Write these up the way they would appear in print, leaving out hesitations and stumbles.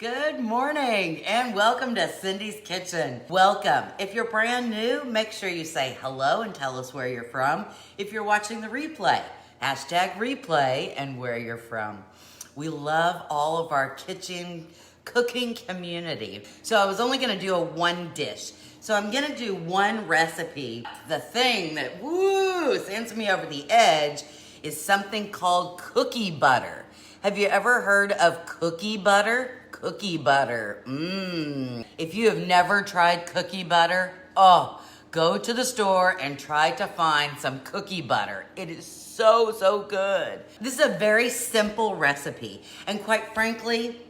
Good morning and welcome to Cindy's Kitchen. Welcome. If you're brand new, make sure you say hello and tell us where you're from. If you're watching the replay, hashtag replay and where you're from. We love all of our kitchen cooking community. So I was only gonna do a one dish. So I'm gonna do one recipe. The thing that sends me over the edge is something called cookie butter. Have you ever heard of cookie butter? Cookie butter, If you have never tried cookie butter, go to the store and try to find some cookie butter. It is so good. This is a very simple recipe, and quite frankly,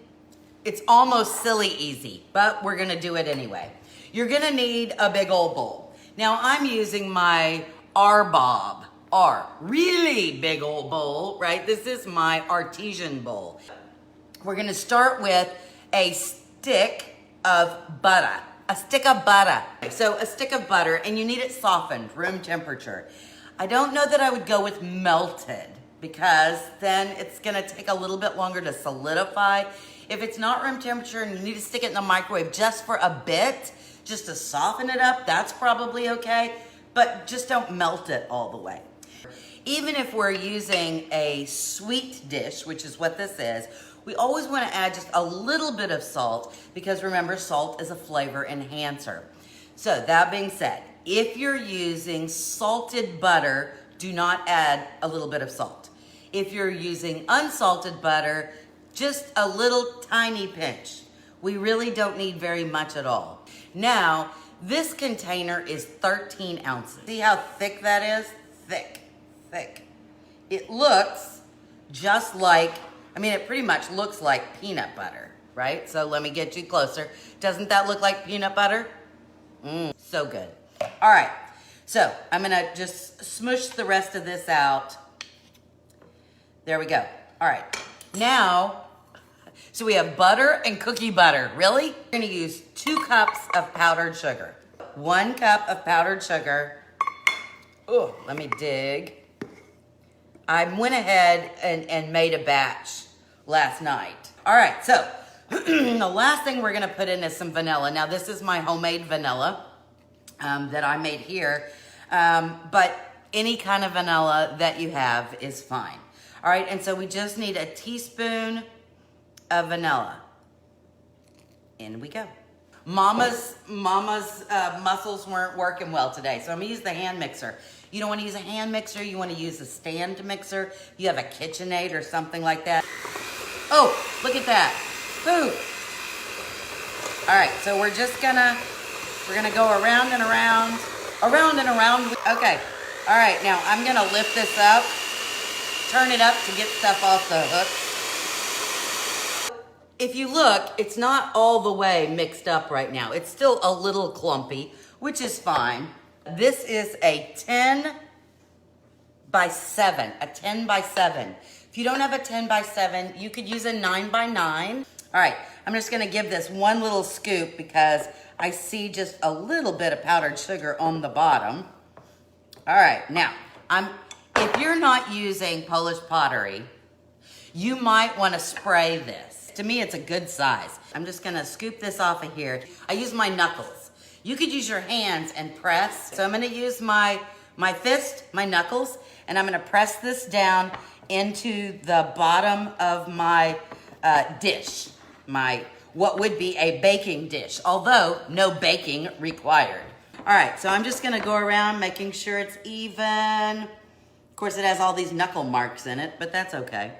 it's almost silly easy, but we're gonna do it anyway. You're gonna need a big old bowl. Now I'm using my R-Bob, really big old bowl, right? This is my artesian bowl. We're gonna start with a stick of butter. A stick of butter. So a stick of butter, and you need it softened, room temperature. I don't know that I would go with melted because then it's gonna take a little bit longer to solidify. If it's not room temperature and you need to stick it in the microwave just for a bit, just to soften it up, that's probably okay, but just don't melt it all the way. Even if we're using a sweet dish, which is what this is, we always want to add just a little bit of salt because remember, salt is a flavor enhancer. So that being said, if you're using salted butter, do not add a little bit of salt. If you're using unsalted butter, just a little tiny pinch. We really don't need very much at all. Now, this container is 13 ounces. See how thick that is? Thick. It looks just like, it pretty much looks like peanut butter, right? So let me get you closer. Doesn't that look like peanut butter? So good. All right, so I'm gonna just smush the rest of this out. There we go. All right, now, so we have butter and cookie butter. Really? We're gonna use 2 cups of powdered sugar. 1 cup of powdered sugar. Oh, let me dig. I went ahead and made a batch last night. All right, so the last thing we're gonna put in is some vanilla. Now this is my homemade vanilla that I made here, but any kind of vanilla that you have is fine. All right, and so we just need a teaspoon of vanilla. In we go. Mama's muscles weren't working well today, so I'm gonna use the hand mixer. You don't wanna use a hand mixer, you wanna use a stand mixer. You have a KitchenAid or something like that. Oh, look at that. Boom. All right, so we're gonna go around and around. Okay, all right, now I'm gonna lift this up, turn it up to get stuff off the hook. If you look, it's not all the way mixed up right now. It's still a little clumpy, which is fine. This is a 10 by 7, a 10 by 7. If you don't have a 10 by 7, you could use a 9 by 9. All right, I'm just gonna give this one little scoop because I see just a little bit of powdered sugar on the bottom. All right, now, if you're not using Polish Pottery, you might wanna spray this. To me, it's a good size. I'm just gonna scoop this off of here. I use my knuckles. You could use your hands and press. So I'm gonna use my fist, my knuckles, and I'm gonna press this down into the bottom of my dish, what would be a baking dish, although no baking required. All right, so I'm just gonna go around making sure it's even. Of course, it has all these knuckle marks in it, but that's okay.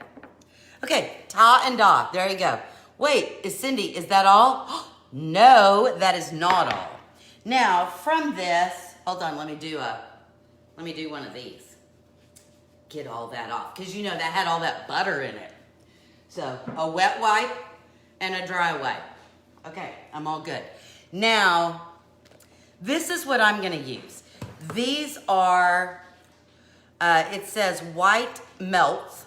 Okay, ta and da, there you go. Wait, Cindy, is that all? No, that is not all. Now, from this, hold on, let me do one of these. Get all that off, because you know that had all that butter in it. So, a wet wipe and a dry wipe. Okay, I'm all good. Now, this is what I'm gonna use. These are, it says white melts,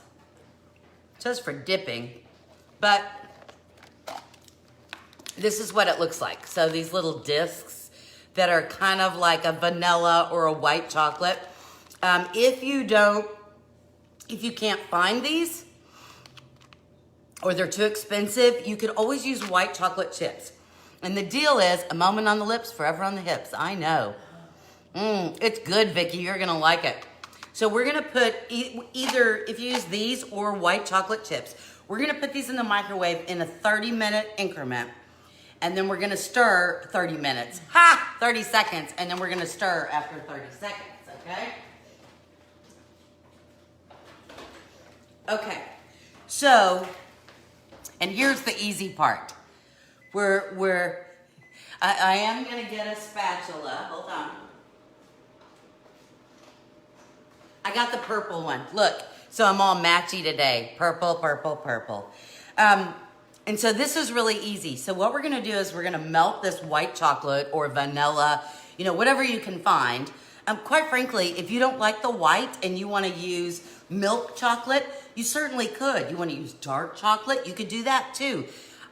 just for dipping, but this is what it looks like. So these little discs that are kind of like a vanilla or a white chocolate. If you can't find these, or they're too expensive, you could always use white chocolate chips. And the deal is, a moment on the lips, forever on the hips. I know. It's good, Vicky. You're gonna like it. So we're gonna put either, if you use these or white chocolate chips, we're gonna put these in the microwave in a 30-minute increment. And then we're gonna stir 30 minutes. 30 seconds. And then we're gonna stir after 30 seconds, okay? Okay, so, and here's the easy part. I am gonna get a spatula, hold on. I got the purple one, look. So I'm all matchy today, purple, purple, purple. And so this is really easy. So what we're gonna do is we're gonna melt this white chocolate or vanilla, you know, whatever you can find. Quite frankly, if you don't like the white and you wanna use milk chocolate, you certainly could. You wanna use dark chocolate, you could do that too.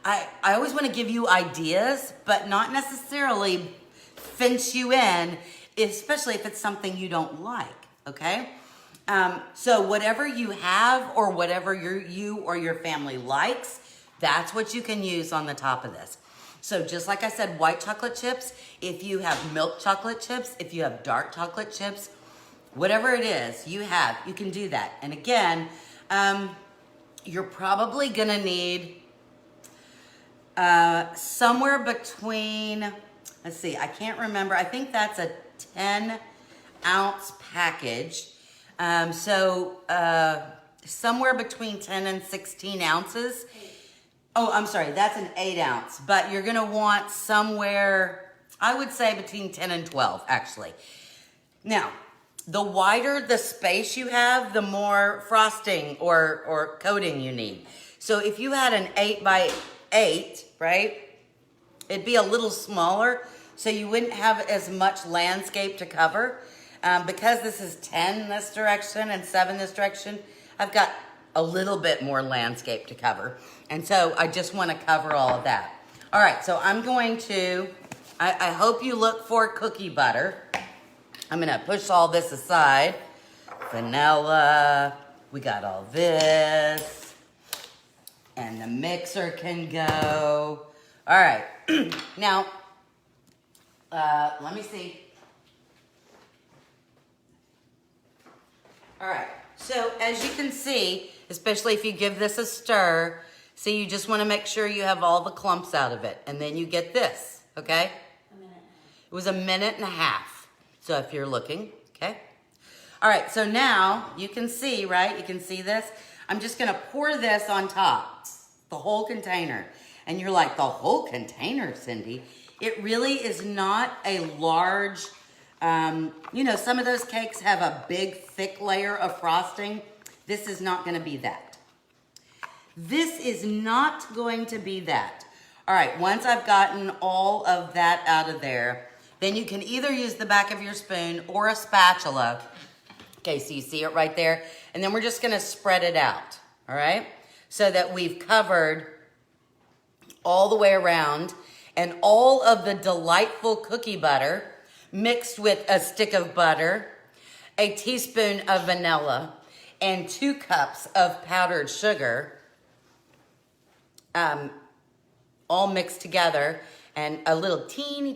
I always wanna give you ideas, but not necessarily fence you in, especially if it's something you don't like, okay? So whatever you have or whatever you or your family likes, that's what you can use on the top of this. So just like I said, white chocolate chips, if you have milk chocolate chips, if you have dark chocolate chips, whatever it is you have, you can do that. And again, you're probably gonna need somewhere between, let's see, I can't remember. I think that's a 10-ounce package. Somewhere between 10 and 16 ounces. Oh, I'm sorry, that's an 8-ounce, but you're gonna want somewhere, I would say between 10 and 12, actually. Now, the wider the space you have, the more frosting or coating you need. So if you had an 8 by 8, right, it'd be a little smaller, so you wouldn't have as much landscape to cover. Because this is 10 this direction and 7 this direction, I've got a little bit more landscape to cover. And so I just want to cover all of that. All right, so I'm going to, I hope you look for cookie butter. I'm going to push all this aside. Vanilla, we got all this. And the mixer can go. All right, now, let me see. All right, so as you can see, especially if you give this a stir, see, you just want to make sure you have all the clumps out of it. And then you get this, okay? A minute. It was a minute and a half. So if you're looking, okay? All right, so now you can see, right? You can see this. I'm just going to pour this on top, the whole container. And you're like, the whole container, Cindy? It really is not a large... you know, some of those cakes have a big, thick layer of frosting. This is not going to be that. This is not going to be that. All right, once I've gotten all of that out of there, then you can either use the back of your spoon or a spatula. Okay, so you see it right there. And then we're just going to spread it out, all right? So that we've covered all the way around, and all of the delightful cookie butter mixed with a stick of butter, a teaspoon of vanilla, and 2 cups of powdered sugar, all mixed together, and a little teeny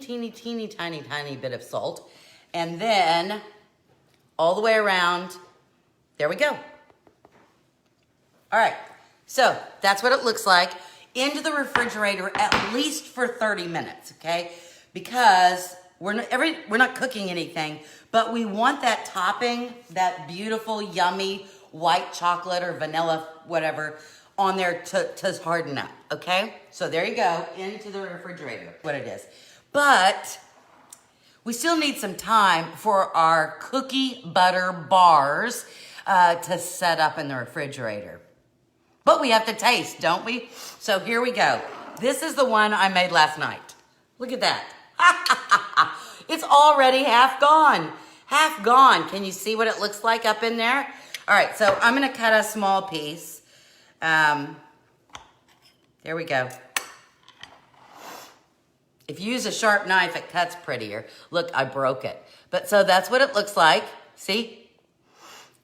tiny bit of salt. And then all the way around, there we go. All right, so that's what it looks like. Into the refrigerator at least for 30 minutes, okay? Because we're not cooking anything, but we want that topping, that beautiful, yummy white chocolate or vanilla, whatever, on there to harden up, okay? So there you go, into the refrigerator, what it is. But we still need some time for our cookie butter bars to set up in the refrigerator. But we have to taste, don't we? So here we go. This is the one I made last night. Look at that. It's already half gone. Half gone. Can you see what it looks like up in there? All right, so I'm gonna cut a small piece. There we go. If you use a sharp knife, it cuts prettier. Look, I broke it. But so that's what it looks like. See?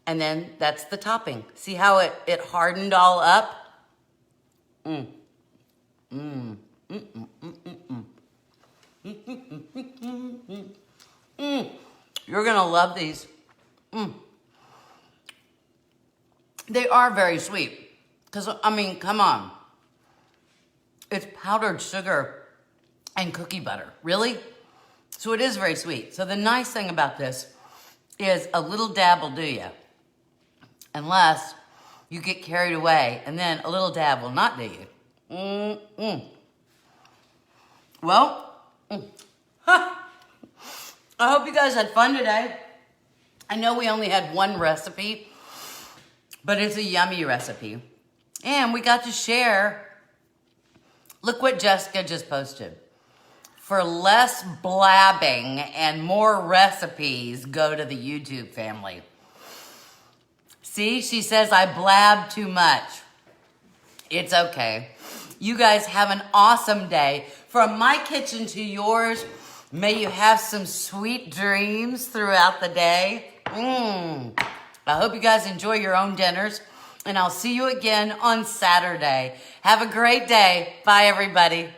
And then that's the topping. See how it hardened all up? Mm. Mm. Mm, mm, mm, mm, mm. Mm. You're gonna love these. Mm. They are very sweet. Because, I mean, come on. It's powdered sugar and cookie butter. Really? So it is very sweet. So the nice thing about this is a little dab will do you. Unless you get carried away, and then a little dab will not do you. Mm-mm. Well, I hope you guys had fun today. I know we only had one recipe, but it's a yummy recipe. And we got to share. Look what Jessica just posted. For less blabbing and more recipes, go to the YouTube family. See, she says I blab too much. It's okay. You guys have an awesome day. From my kitchen to yours, may you have some sweet dreams throughout the day. I hope you guys enjoy your own dinners, and I'll see you again on Saturday. Have a great day. Bye, everybody.